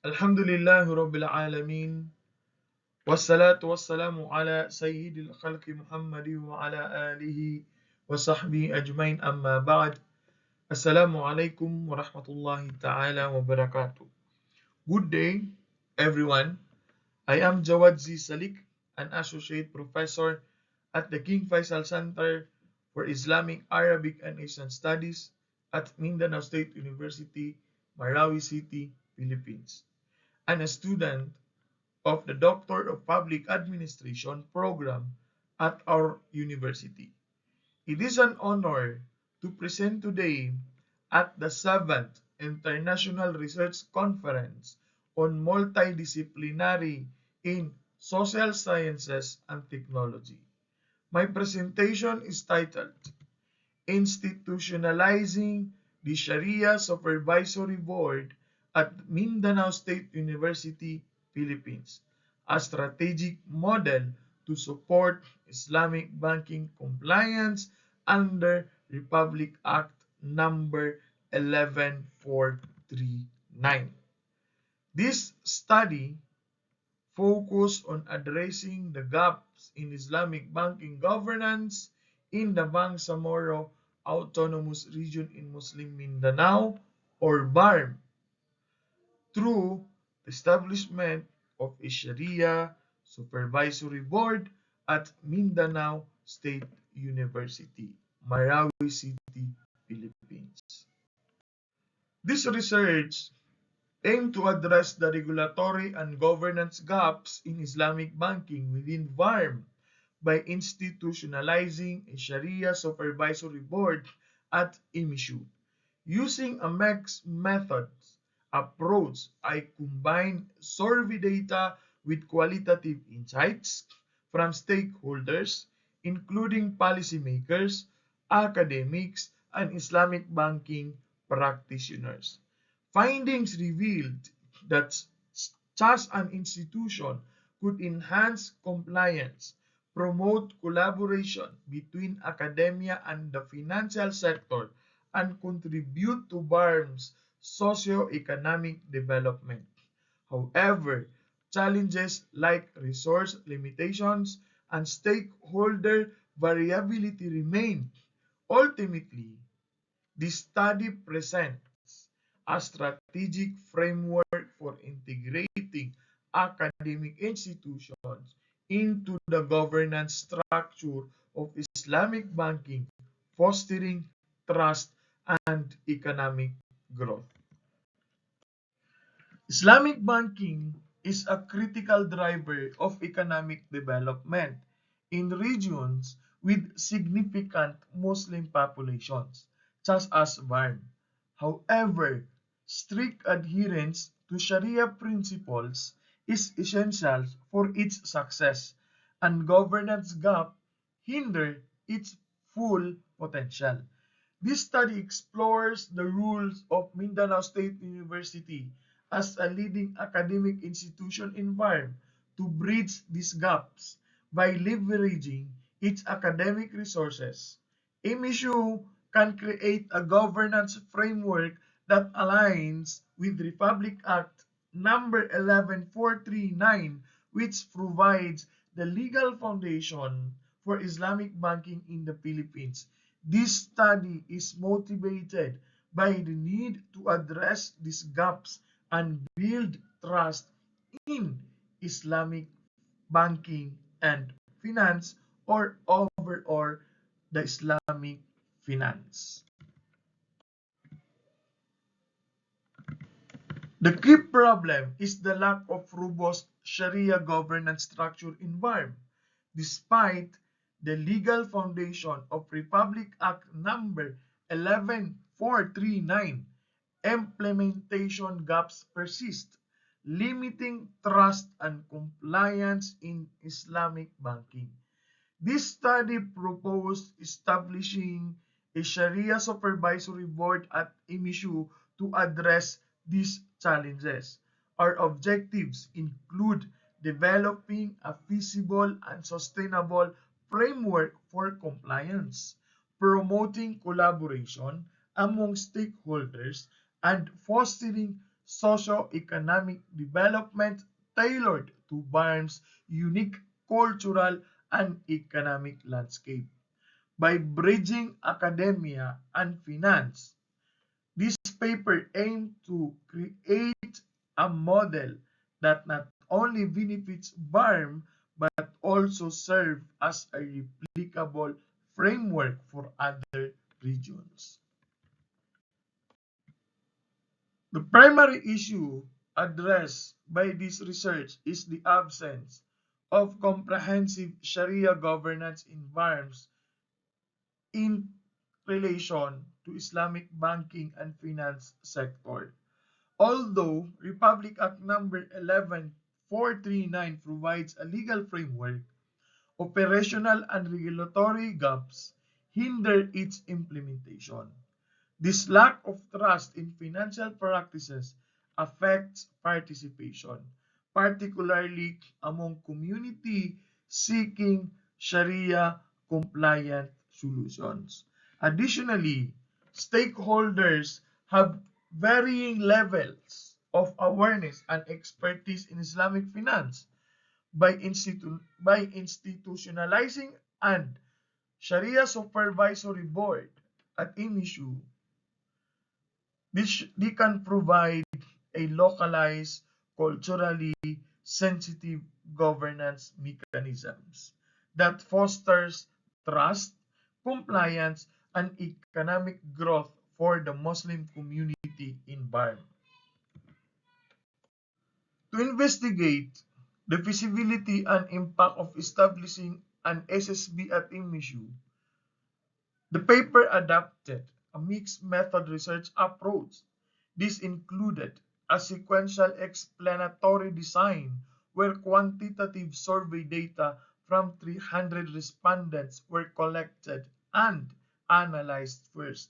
Alhamdulillahi Rabbil Alamin. Wassalatu wassalamu ala sayyidil khalqi Muhammadi wa ala alihi wa sahbihi ajmain amma ba'd. Assalamu alaikum wa rahmatullahi ta'ala wa barakatuh. Good day, everyone. I am Jawad Z. Salik, an associate professor at the King Faisal Center for Islamic, Arabic, and Asian Studies at Mindanao State University, Marawi City, Philippines, and a student of the Doctor of Public Administration program at our university. It is an honor to present today at the 7th International Research Conference on Multidisciplinary in Social Sciences and Technology. My presentation is titled Institutionalizing the Sharia Supervisory Board at Mindanao State University, Philippines, a strategic model to support Islamic banking compliance under Republic Act number 11439. This study focused on addressing the gaps in Islamic banking governance in the Bangsamoro Autonomous Region in Muslim Mindanao or BARM through the establishment of a Sharia Supervisory Board at Mindanao State University, Marawi City, Philippines. This research aimed to address the regulatory and governance gaps in Islamic banking within VARM by institutionalizing a Sharia Supervisory Board at IMISU. Using a mixed methods approach, I combine survey data with qualitative insights from stakeholders, including policymakers, academics, and Islamic banking practitioners. Findings revealed that such an institution could enhance compliance, promote collaboration between academia and the financial sector, and contribute to BARM's socio-economic development. However, challenges like resource limitations and stakeholder variability remain. Ultimately, the study presents a strategic framework for integrating academic institutions into the governance structure of Islamic banking, fostering trust and economic growth. Islamic banking is a critical driver of economic development in regions with significant Muslim populations, such as VARM. However, strict adherence to Sharia principles is essential for its success, and governance gap hinder its full potential. This study explores the rules of Mindanao State University as a leading academic institution in VARM to bridge these gaps by leveraging its academic resources. MSU can create a governance framework that aligns with Republic Act number 11439, which provides the legal foundation for Islamic banking in the Philippines. This study is motivated by the need to address these gaps and build trust in Islamic banking and finance or overall the Islamic finance. The key problem is the lack of robust Sharia governance structure in VARM. Despite the legal foundation of Republic Act number 11439, implementation gaps persist, limiting trust and compliance in Islamic banking. This study proposed establishing a Sharia Supervisory Board at MSU to address these challenges. Our objectives include developing a feasible and sustainable framework for compliance, promoting collaboration among stakeholders, and fostering socio-economic development tailored to BARM's unique cultural and economic landscape. By bridging academia and finance, this paper aimed to create a model that not only benefits BARM but also serve as a replicable framework for other regions. The primary issue addressed by this research is the absence of comprehensive Sharia governance environments in relation to Islamic banking and finance sector. Although Republic Act number 11439 provides a legal framework, operational and regulatory gaps hinder its implementation. This lack of trust in financial practices affects participation, particularly among community seeking Sharia compliant solutions. Additionally, stakeholders have varying levels of awareness and expertise in Islamic finance. By institutionalizing and Sharia Supervisory Board at MSU, they can provide a localized, culturally sensitive governance mechanisms that fosters trust, compliance, and economic growth for the Muslim community in Burma. To investigate the feasibility and impact of establishing an SSB at MSU, the paper adopted a mixed method research approach. This included a sequential explanatory design where quantitative survey data from 300 respondents were collected and analyzed first,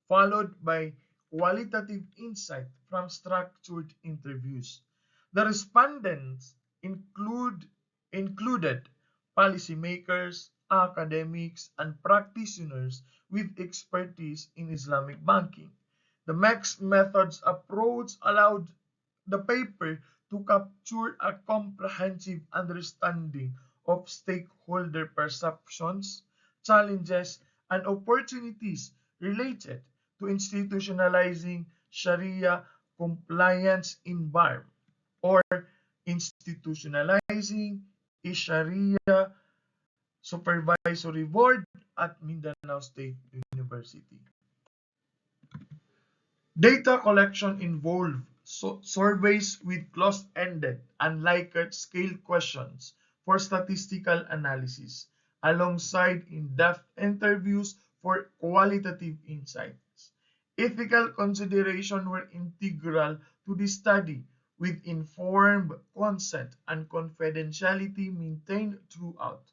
followed by qualitative insight from structured interviews. The respondents included policymakers, academics, and practitioners with expertise in Islamic banking. The mixed methods approach allowed the paper to capture a comprehensive understanding of stakeholder perceptions, challenges, and opportunities related to institutionalizing Sharia compliance in BARM or institutionalizing a Sharia Supervisory Board at Mindanao State University. Data collection involved surveys with closed-ended and Likert scale questions for statistical analysis, alongside in-depth interviews for qualitative insights. Ethical considerations were integral to the study, with informed consent and confidentiality maintained throughout.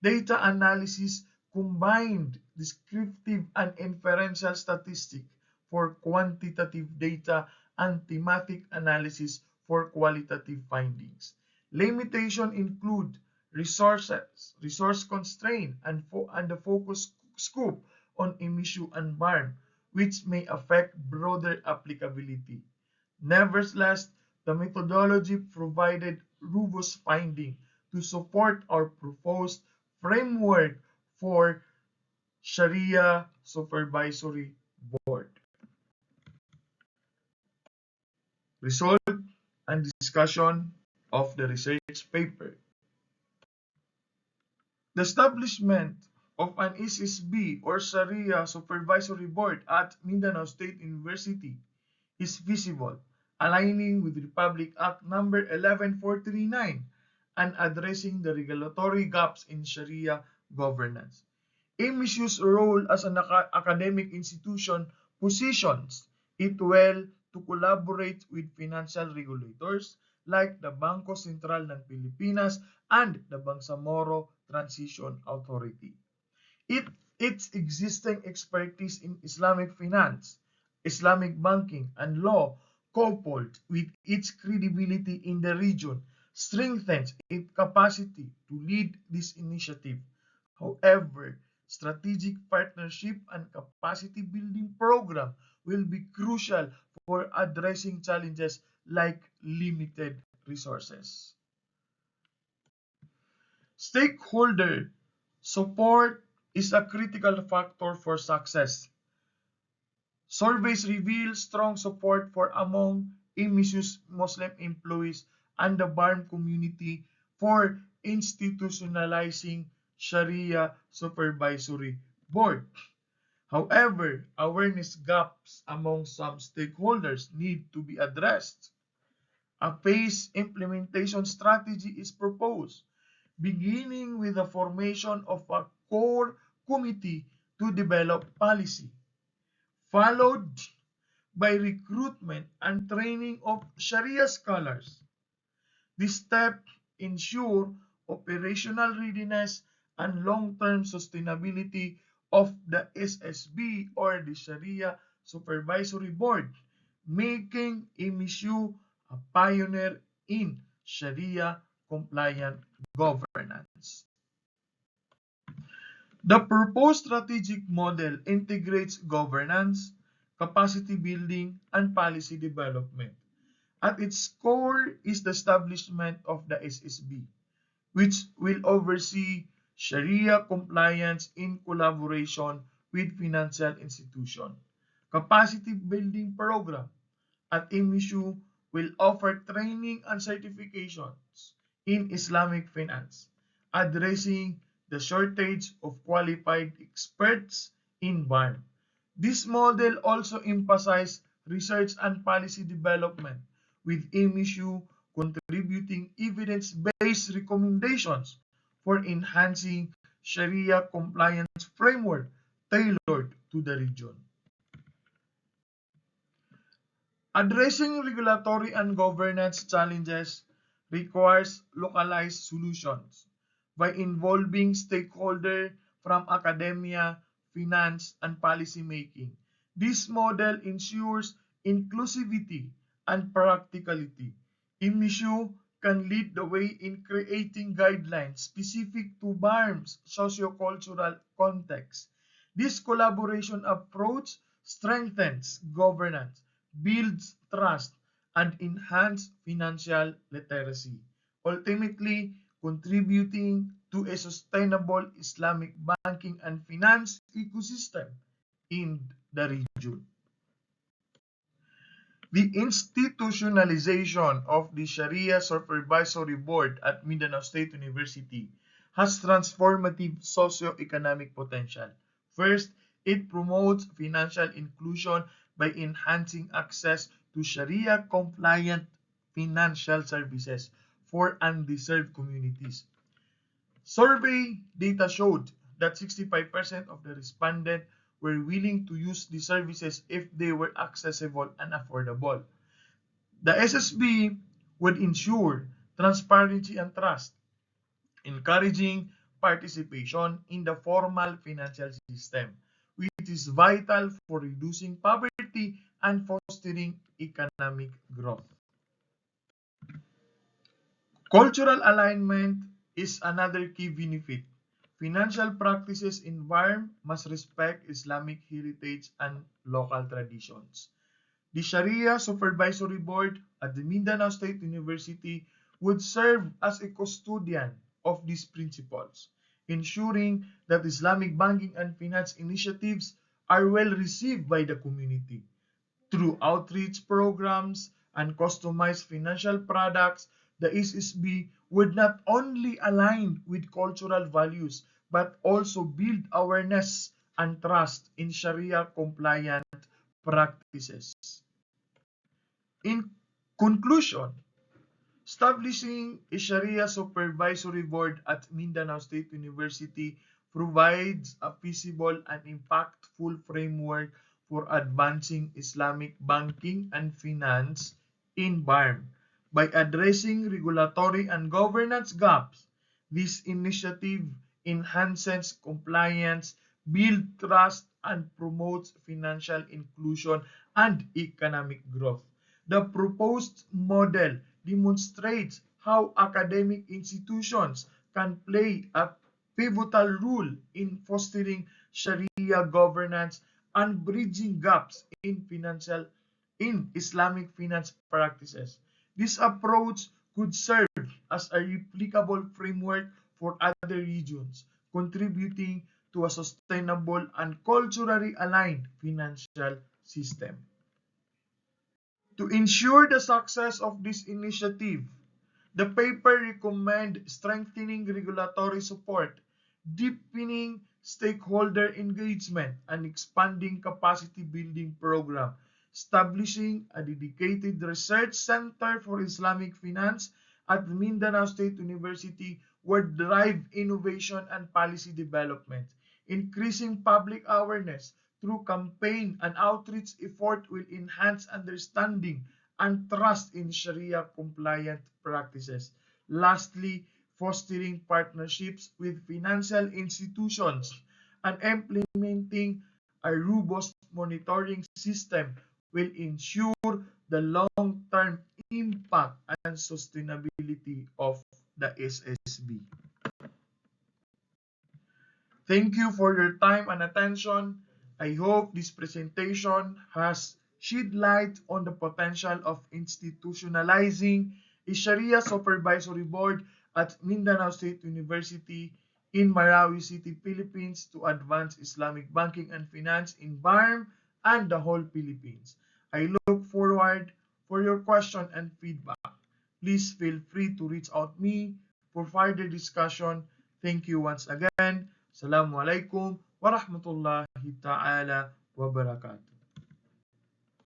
Data analysis combined descriptive and inferential statistics for quantitative data and thematic analysis for qualitative findings. Limitations include resource constraint, and the focus scope on emission and burn, which may affect broader applicability. Nevertheless, the methodology provided robust findings to support our proposed framework for Sharia Supervisory Board. Result and discussion of the research paper. The establishment of an SSB or Sharia Supervisory Board at Mindanao State University is feasible, aligning with Republic Act number 11439 and addressing the regulatory gaps in Sharia governance. MSU's role as an academic institution positions it well to collaborate with financial regulators like the Bangko Sentral ng Pilipinas and the Bangsamoro Transition Authority. Its existing expertise in Islamic finance, Islamic banking, and law, coupled with its credibility in the region, strengthens its capacity to lead this initiative. However, strategic partnership and capacity building program will be crucial for addressing challenges like limited resources. Stakeholder support is a critical factor for success. Surveys reveal strong support for among ambitious Muslim employees and the BARM community for institutionalizing Sharia Supervisory Board. However, awareness gaps among some stakeholders need to be addressed. A phased implementation strategy is proposed, beginning with the formation of a core committee to develop policy, followed by recruitment and training of Sharia scholars. This step ensure operational readiness and long-term sustainability of the SSB or the Sharia Supervisory Board, making MSU a pioneer in Sharia compliant governance. The proposed strategic model integrates governance, capacity building, and policy development. At its core is the establishment of the SSB, which will oversee Sharia compliance in collaboration with financial institutions. Capacity building program at MSU will offer training and certifications in Islamic finance, addressing the shortage of qualified experts in BARM. This model also emphasizes research and policy development, with MSU contributing evidence-based recommendations for enhancing Sharia compliance framework tailored to the region. Addressing regulatory and governance challenges requires localized solutions by involving stakeholders from academia, finance, and policy making. This model ensures inclusivity and practicality. MSU can lead the way in creating guidelines specific to BARM's sociocultural context. This collaboration approach strengthens governance, builds trust, and enhances financial literacy, ultimately contributing to a sustainable Islamic banking and finance ecosystem in the region. The institutionalization of the Sharia Supervisory Board at Mindanao State University has transformative socio-economic potential. First, it promotes financial inclusion by enhancing access to Sharia-compliant financial services for undeserved communities. Survey data showed that 65% of the respondents were willing to use the services if they were accessible and affordable. The SSB would ensure transparency and trust, encouraging participation in the formal financial system, which is vital for reducing poverty and fostering economic growth. Cultural alignment is another key benefit. Financial practices in BARM must respect Islamic heritage and local traditions. The Sharia Supervisory Board at the Mindanao State University would serve as a custodian of these principles, ensuring that Islamic banking and finance initiatives are well received by the community. Through outreach programs and customized financial products, the SSB would not only align with cultural values but also build awareness and trust in Sharia compliant practices. In conclusion, establishing a Sharia Supervisory Board at Mindanao State University provides a feasible and impactful framework for advancing Islamic banking and finance in BARM. By addressing regulatory and governance gaps, this initiative enhances compliance, builds trust, and promotes financial inclusion and economic growth. The proposed model demonstrates how academic institutions can play a pivotal role in fostering Sharia governance and bridging gaps in financial in Islamic finance practices. This approach could serve as a replicable framework for other regions, contributing to a sustainable and culturally aligned financial system. To ensure the success of this initiative, the paper recommends strengthening regulatory support, deepening stakeholder engagement, and expanding capacity building program, establishing a dedicated research center for Islamic finance at Mindanao State University would drive innovation and policy development. Increasing public awareness through campaign and outreach effort will enhance understanding and trust in Sharia compliant practices. Lastly, fostering partnerships with financial institutions and implementing a robust monitoring system will ensure the long-term impact and sustainability of the SSB. Thank you for your time and attention. I hope this presentation has shed light on the potential of institutionalizing a Sharia Supervisory Board at Mindanao State University in Marawi City, Philippines to advance Islamic banking and finance in BARM and the whole Philippines. I look forward for your question and feedback. Please feel free to reach out me for further discussion. Thank you once again. Assalamualaikum warahmatullahi ta'ala wabarakatuh.